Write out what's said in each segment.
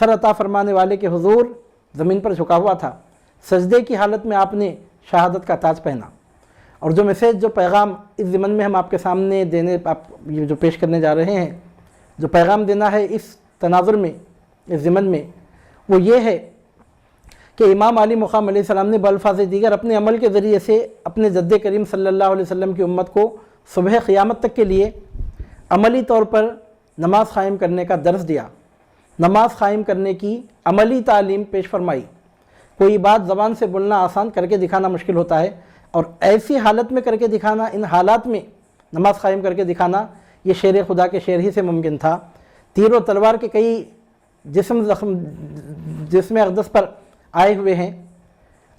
سر عطا فرمانے والے کے حضور زمین پر جھکا ہوا تھا، سجدے کی حالت میں آپ نے شہادت کا تاج پہنا، اور جو میسیج جو پیغام اس ضمن میں ہم آپ کے سامنے یہ جو پیش کرنے جا رہے ہیں، جو پیغام دینا ہے اس تناظر میں، اس ضمن میں، وہ یہ ہے کہ امام علی مقام علیہ السلام نے بالفاظ دیگر اپنے عمل کے ذریعے سے اپنے جد کریم صلی اللہ علیہ وسلم کی امت کو صبح قیامت تک کے لیے عملی طور پر نماز قائم کرنے کا درس دیا، نماز قائم کرنے کی عملی تعلیم پیش فرمائی۔ کوئی بات زبان سے بولنا آسان، کر کے دکھانا مشکل ہوتا ہے، اور ایسی حالت میں کر کے دکھانا، ان حالات میں نماز قائم کر کے دکھانا، یہ شیر خدا کے شعر ہی سے ممکن تھا۔ تیر و تلوار کے کئی جسم اقدس پر آئے ہوئے ہیں،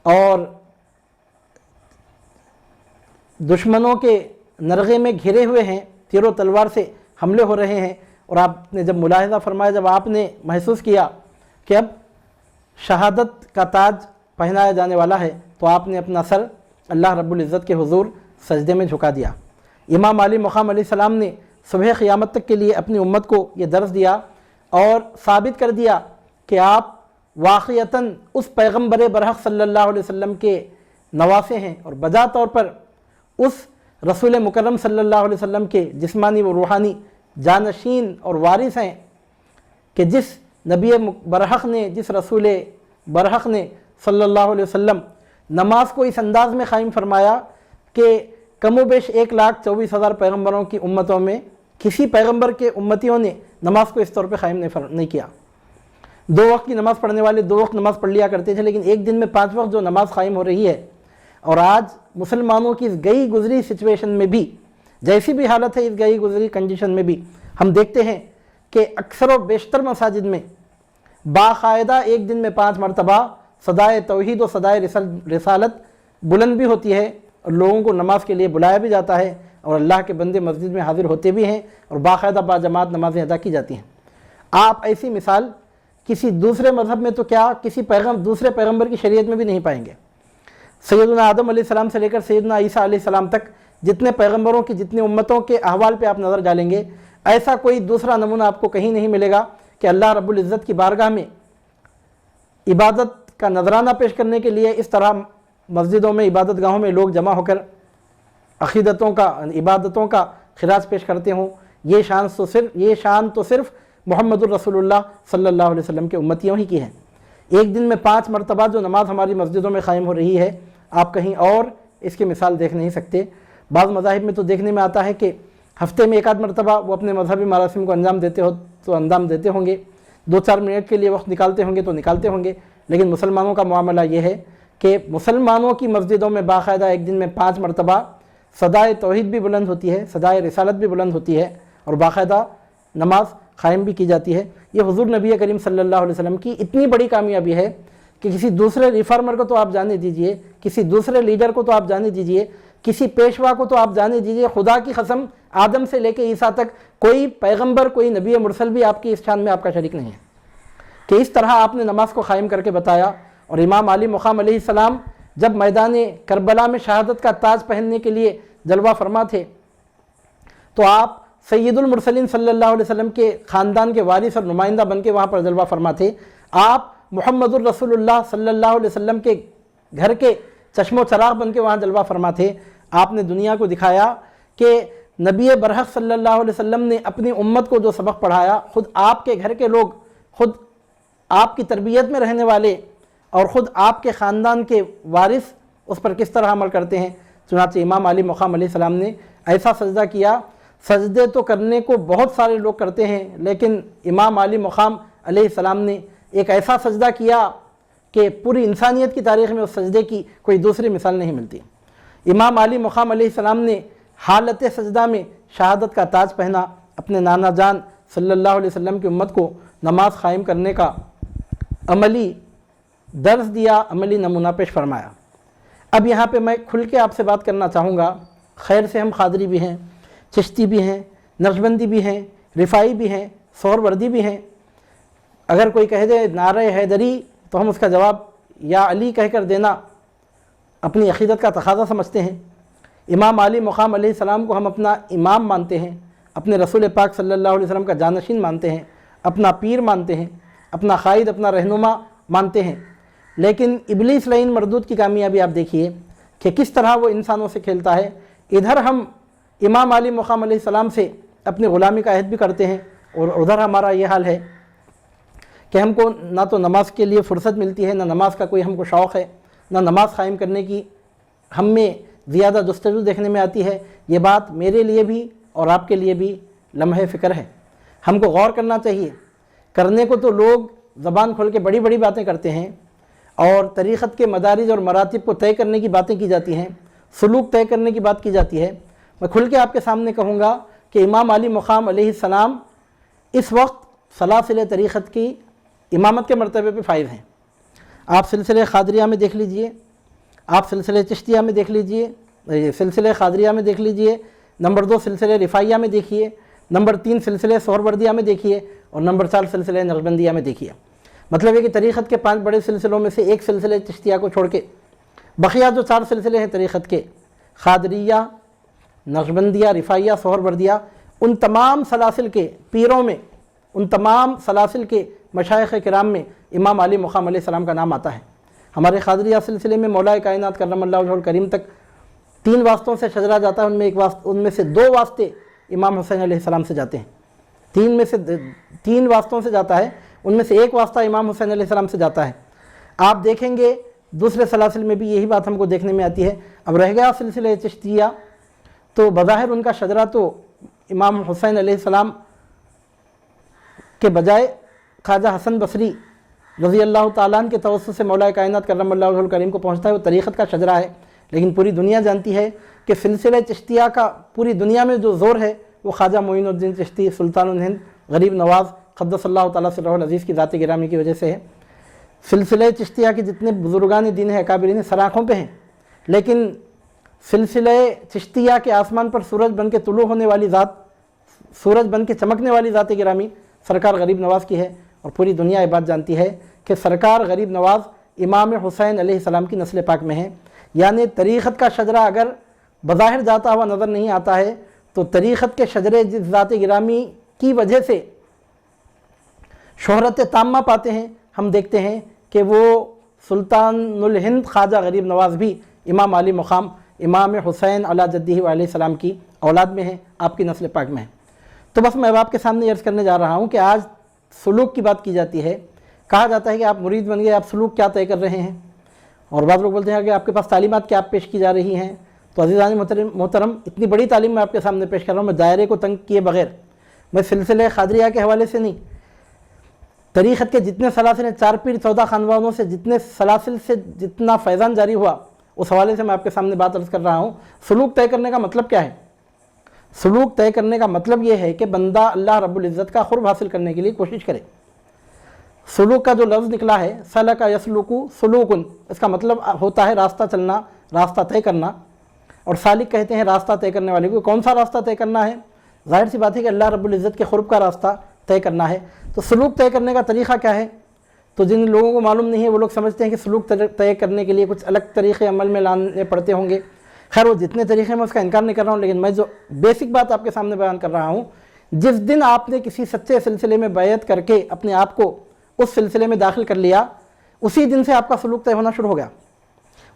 اور دشمنوں کے نرغے میں گھرے ہوئے ہیں، تیر و تلوار سے حملے ہو رہے ہیں، اور آپ نے جب ملاحظہ فرمایا، جب آپ نے محسوس کیا کہ اب شہادت کا تاج پہنایا جانے والا ہے، تو آپ نے اپنا سر اللہ رب العزت کے حضور سجدے میں جھکا دیا۔ امام علی مقام علیہ السلام نے صبح قیامت تک کے لیے اپنی امت کو یہ درس دیا اور ثابت کر دیا کہ آپ واقعتاً اس پیغمبر برحق صلی اللہ علیہ وسلم کے نواسے ہیں، اور بجا طور پر اس رسول مکرم صلی اللہ علیہ وسلم کے جسمانی و روحانی جانشین اور وارث ہیں، کہ جس نبی برحق نے، جس رسول برحق نے صلی اللہ علیہ وسلم نماز کو اس انداز میں قائم فرمایا کہ کم و بیش 1,24,000 پیغمبروں کی امتوں میں کسی پیغمبر کے امتیوں نے نماز کو اس طور پہ قائم نہیں کیا۔ 2 وقت کی نماز پڑھنے والے 2 وقت نماز پڑھ لیا کرتے تھے، لیکن ایک دن میں 5 وقت جو نماز قائم ہو رہی ہے، اور آج مسلمانوں کی اس گئی گزری سچویشن میں بھی، جیسی بھی حالت ہے، اس گئی گزری کنڈیشن میں بھی ہم دیکھتے ہیں کہ اکثر و بیشتر مساجد میں باقاعدہ ایک دن میں 5 مرتبہ صدائے توحید و صدائے رسالت بلند بھی ہوتی ہے، اور لوگوں کو نماز کے لیے بلایا بھی جاتا ہے، اور اللہ کے بندے مسجد میں حاضر ہوتے بھی ہیں، اور باقاعدہ باجماعت نمازیں ادا کی جاتی ہیں۔ آپ ایسی مثال کسی دوسرے مذہب میں تو کیا، کسی دوسرے پیغمبر کی شریعت میں بھی نہیں پائیں گے۔ سیدنا آدم علیہ السلام سے لے کر سیدنا عیسیٰ علیہ السلام تک جتنے پیغمبروں کی، جتنے امتوں کے احوال پہ آپ نظر ڈالیں گے، ایسا کوئی دوسرا نمونہ آپ کو کہیں نہیں ملے گا کہ اللہ رب العزت کی بارگاہ میں عبادت کا نذرانہ پیش کرنے کے لیے اس طرح مسجدوں میں، عبادت گاہوں میں لوگ جمع ہو کر عبادتوں کا خراج پیش کرتے ہوں۔ یہ شان تو صرف محمد الرسول اللہ صلی اللہ علیہ وسلم کے امتیوں ہی کی ہے۔ ایک دن میں 5 مرتبہ جو نماز ہماری مسجدوں میں قائم ہو رہی ہے، آپ کہیں اور اس کی مثال دیکھ نہیں سکتے۔ بعض مذاہب میں تو دیکھنے میں آتا ہے کہ ہفتے میں 1 مرتبہ وہ اپنے مذہبی مراسم کو انجام دیتے ہوں گے، 2-4 منٹ کے لیے وقت نکالتے ہوں گے تو نکالتے ہوں گے، لیکن مسلمانوں کا معاملہ یہ ہے کہ مسلمانوں کی مسجدوں میں باقاعدہ ایک دن میں 5 مرتبہ صدائے توحید بھی بلند ہوتی ہے، صدائے رسالت بھی بلند ہوتی ہے، اور باقاعدہ نماز قائم بھی کی جاتی ہے۔ یہ حضور نبی کریم صلی اللہ علیہ وسلم کی اتنی بڑی کامیابی ہے کہ کسی دوسرے ریفارمر کو تو آپ جانے دیجئے، کسی دوسرے لیڈر کو تو آپ جانے دیجئے، کسی پیشوا کو تو آپ جانے دیجئے، خدا کی قسم آدم سے لے کے عیسیٰ تک کوئی پیغمبر، کوئی نبی مرسل بھی آپ کی اس شان میں آپ کا شریک نہیں ہے کہ اس طرح آپ نے نماز کو قائم کر کے بتایا۔ اور امام علی مقام علیہ السلام جب میدان کربلا میں شہادت کا تاج پہننے کے لیے جلوہ فرما تھے، تو آپ سید المرسلین صلی اللہ علیہ وسلم کے خاندان کے وارث اور نمائندہ بن کے وہاں پر جلوہ فرما تھے۔ آپ محمد الرسول اللہ صلی اللہ علیہ وسلم کے گھر کے چشم و چراغ بن کے وہاں جلوہ فرما تھے۔ آپ نے دنیا کو دکھایا کہ نبی برحق صلی اللہ علیہ وسلم نے اپنی امت کو جو سبق پڑھایا، خود آپ کے گھر کے لوگ، خود آپ کی تربیت میں رہنے والے اور خود آپ کے خاندان کے وارث اس پر کس طرح عمل کرتے ہیں۔ چنانچہ امام علی مقام علیہ السلام نے ایسا سجدہ کیا، سجدے تو کرنے کو بہت سارے لوگ کرتے ہیں، لیکن امام علی مقام علیہ السلام نے ایک ایسا سجدہ کیا کہ پوری انسانیت کی تاریخ میں اس سجدے کی کوئی دوسری مثال نہیں ملتی۔ امام علی مقام علیہ السلام نے حالت سجدہ میں شہادت کا تاج پہنا، اپنے نانا جان صلی اللہ علیہ وسلم کی امت کو نماز قائم کرنے کا عملی درس دیا، عملی نمونہ پیش فرمایا۔ اب یہاں پہ میں کھل کے آپ سے بات کرنا چاہوں گا۔ خیر سے ہم قادری بھی ہیں، چشتی بھی ہیں، نقشبندی بھی ہیں، رفائی بھی ہیں، سہروردی بھی ہیں۔ اگر کوئی کہہ دے نعرہ حیدری تو ہم اس کا جواب یا علی کہہ کر دینا اپنی عقیدت کا تقاضا سمجھتے ہیں۔ امام علی مقام علیہ السلام کو ہم اپنا امام مانتے ہیں، اپنے رسول پاک صلی اللہ علیہ وسلم کا جانشین مانتے ہیں، اپنا پیر مانتے ہیں۔ اپنا قائد، اپنا رہنما مانتے ہیں۔ لیکن ابلیس لعین مردود کی کامیابی آپ دیکھیے کہ کس طرح وہ انسانوں سے کھیلتا ہے۔ ادھر ہم امام علی مقام علیہ السلام سے اپنی غلامی کا عہد بھی کرتے ہیں، اور ادھر ہمارا یہ حال ہے کہ ہم کو نہ تو نماز کے لیے فرصت ملتی ہے، نہ نماز کا کوئی ہم کو شوق ہے، نہ نماز قائم کرنے کی ہم میں زیادہ جستجو دیکھنے میں آتی ہے۔ یہ بات میرے لیے بھی اور آپ کے لیے بھی لمحہ فکر ہے۔ ہم کو غور کرنا چاہیے۔ کرنے کو تو لوگ زبان کھول کے بڑی بڑی باتیں کرتے ہیں، اور طریقت کے مدارج اور مراتب کو طے کرنے کی باتیں کی جاتی ہیں، سلوک طے کرنے کی بات کی جاتی ہے۔ میں کھل کے آپ کے سامنے کہوں گا کہ امام علی مقام علیہ السلام اس وقت سلاسل طریقت کی امامت کے مرتبے پہ فائز ہیں۔ آپ سلسلہ قادریہ میں دیکھ لیجئے، آپ سلسلہ چشتیہ میں دیکھ لیجئے، سلسلہ قادریہ میں دیکھ لیجئے، نمبر 2 سلسلہ رفاعیہ میں دیکھیے، نمبر 3 سلسلہ سہروردیہ میں دیکھیے، اور نمبر 4 سلسلہ نقشبندیہ میں دیکھیے۔ مطلب ہے کہ طریقت کے 5 بڑے سلسلوں میں سے ایک سلسلہ چشتیہ کو چھوڑ کے بقیہ جو 4 سلسلے ہیں طریقت کے، قادریہ، نقشبندیہ، رفاعیہ، سہروردیہ، ان تمام سلاسل کے پیروں میں، ان تمام سلاسل کے مشائخ کرام میں امام علی مقام علیہ السلام کا نام آتا ہے۔ ہمارے قادریہ سلسلے میں مولا کائنات کرم اللہ وجہہ الکریم تک 3 واسطوں سے شجرا جاتا ہے، ان میں سے 2 واسطے امام حسین علیہ السلام سے جاتے ہیں۔ 3 واسطوں سے جاتا ہے، ان میں سے 1 واسطہ امام حسین علیہ السلام سے جاتا ہے۔ آپ دیکھیں گے دوسرے سلاسل میں بھی یہی بات ہم کو دیکھنے میں آتی ہے۔ اب رہ گیا سلسلہ چشتیہ، تو بظاہر ان کا شجرا تو امام حسین علیہ السلام کے بجائے خواجہ حسن بصری رضی اللہ تعالیٰ عنہ کے توسط سے مولا کائنات کرم اللہ وجہہ الکریم کو پہنچتا ہے، وہ طریقت کا شجرا ہے۔ لیکن پوری دنیا جانتی ہے کہ سلسلہ چشتیہ کا پوری دنیا میں جو زور ہے وہ خواجہ معین الدین چشتی سلطان الہند غریب نواز قدس اللہ تعالیٰ سرہ العزیز کی ذات گرامی کی وجہ سے ہے۔ سلسلہ چشتیہ کے جتنے بزرگان دین ہیں، اکابرین سر آنکھوں پہ ہیں، لیکن سلسلہ چشتیہ کے آسمان پر سورج بن کے طلوع ہونے والی ذات، سورج بن کے چمکنے والی ذات گرامی سرکار غریب نواز کی ہے، اور پوری دنیا یہ بات جانتی ہے کہ سرکار غریب نواز امام حسین علیہ السلام کی نسل پاک میں ہیں۔ یعنی طریقت کا شجرا اگر بظاہر جاتا ہوا نظر نہیں آتا ہے، تو طریقت کے شجرے جس ذات گرامی کی وجہ سے شہرت تامہ پاتے ہیں، ہم دیکھتے ہیں کہ وہ سلطان الہند خواجہ غریب نواز بھی امام علی مقام امام حسین علی جدہ و علیہ السلام کی اولاد میں ہیں، آپ کی نسل پاک میں ہیں۔ تو بس میں آپ کے سامنے عرض کرنے جا رہا ہوں کہ آج سلوک کی بات کی جاتی ہے، کہا جاتا ہے کہ آپ مرید بن گئے، آپ سلوک کیا طے کر رہے ہیں، اور بعض لوگ بولتے ہیں کہ آپ کے پاس تعلیمات کیا پیش کی جا رہی ہیں۔ تو عزیزان محترم، اتنی بڑی تعلیم میں آپ کے سامنے پیش کر رہا ہوں، میں دائرے کو تنگ کیے بغیر، میں سلسلہ قادریہ کے حوالے سے نہیں، طریقت کے جتنے سلاسل ہیں، 4 پیر 14 خانوادوں سے جتنے سلاسل سے جتنا فیضان جاری ہوا، اس حوالے سے میں آپ کے سامنے بات عرض کر رہا ہوں۔ سلوک طے کرنے کا مطلب کیا ہے؟ سلوک طے کرنے کا مطلب یہ ہے کہ بندہ اللہ رب العزت کا قرب حاصل کرنے کے لیے کوشش کرے۔ سلوک کا جو لفظ نکلا ہے سلک یسلک سلوکن، اس کا مطلب ہوتا ہے راستہ چلنا، راستہ طے کرنا، اور سالک کہتے ہیں راستہ طے کرنے والے کو۔ کون سا راستہ طے کرنا ہے؟ ظاہر سی بات ہے کہ اللہ رب العزت کے قرب کا راستہ طے کرنا ہے۔ تو سلوک طے کرنے کا طریقہ کیا ہے؟ تو جن لوگوں کو معلوم نہیں ہے وہ لوگ سمجھتے ہیں کہ سلوک طے کرنے کے لیے کچھ الگ طریقے عمل میں لانے پڑتے ہوں گے۔ خیر وہ جتنے طریقے میں اس کا انکار نہیں کر رہا ہوں، لیکن میں جو بیسک بات آپ کے سامنے بیان کر رہا ہوں، جس دن آپ نے کسی سچے سلسلے میں بیعت کر کے اپنے آپ کو اس سلسلے میں داخل کر لیا، اسی دن سے آپ کا سلوک طے ہونا شروع ہو گیا۔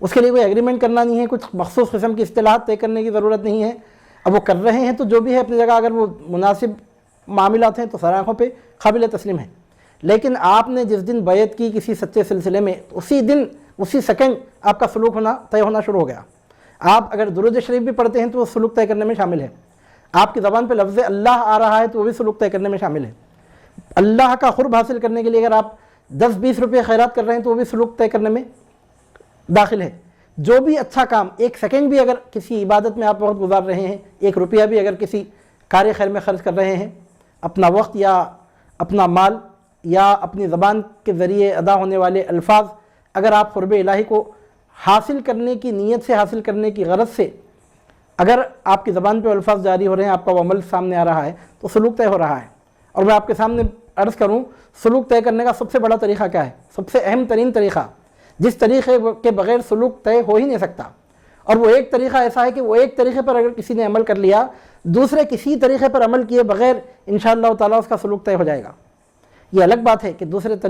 اس کے لیے کوئی ایگریمنٹ کرنا نہیں ہے، کچھ مخصوص قسم کی اصطلاحات طے کرنے کی ضرورت نہیں ہے۔ اب وہ کر رہے ہیں تو جو بھی ہے اپنی جگہ، اگر وہ مناسب معاملات ہیں تو سر آنکھوں پہ قابل تسلیم ہے۔ لیکن آپ نے جس دن بیعت کی کسی سچے سلسلے میں، اسی دن اسی سیکنڈ آپ کا سلوک طے ہونا شروع ہو گیا۔ آپ اگر درود شریف بھی پڑھتے ہیں تو وہ سلوک طے کرنے میں شامل ہے۔ آپ کی زبان پہ لفظ اللہ آ رہا ہے تو وہ بھی سلوک طے کرنے میں شامل ہے۔ اللہ کا قرب حاصل کرنے کے لیے اگر آپ 10-20 روپے خیرات کر رہے ہیں تو وہ بھی سلوک طے کرنے میں داخل ہے۔ جو بھی اچھا کام، 1 سیکنڈ بھی اگر کسی عبادت میں آپ وقت گزار رہے ہیں، 1 روپیہ بھی اگر کسی کار خیر میں خرچ کر رہے ہیں، اپنا وقت یا اپنا مال یا اپنی زبان کے ذریعے ادا ہونے والے الفاظ، اگر آپ قرب الہی کو حاصل کرنے کی نیت سے، حاصل کرنے کی غرض سے اگر آپ کی زبان پہ الفاظ جاری ہو رہے ہیں، آپ کا وہ عمل سامنے آ رہا ہے تو سلوک طے ہو رہا ہے۔ اور میں آپ کے سامنے عرض کروں، سلوک طے کرنے کا سب سے بڑا طریقہ کیا ہے؟ سب سے اہم ترین طریقہ، جس طریقے کے بغیر سلوک طے ہو ہی نہیں سکتا، اور وہ ایک طریقہ ایسا ہے کہ وہ ایک طریقے پر اگر کسی نے عمل کر لیا، دوسرے کسی طریقے پر عمل کیے بغیر انشاءاللہ تعالیٰ اس کا سلوک طے ہو جائے گا۔ یہ الگ بات ہے کہ دوسرے طریقے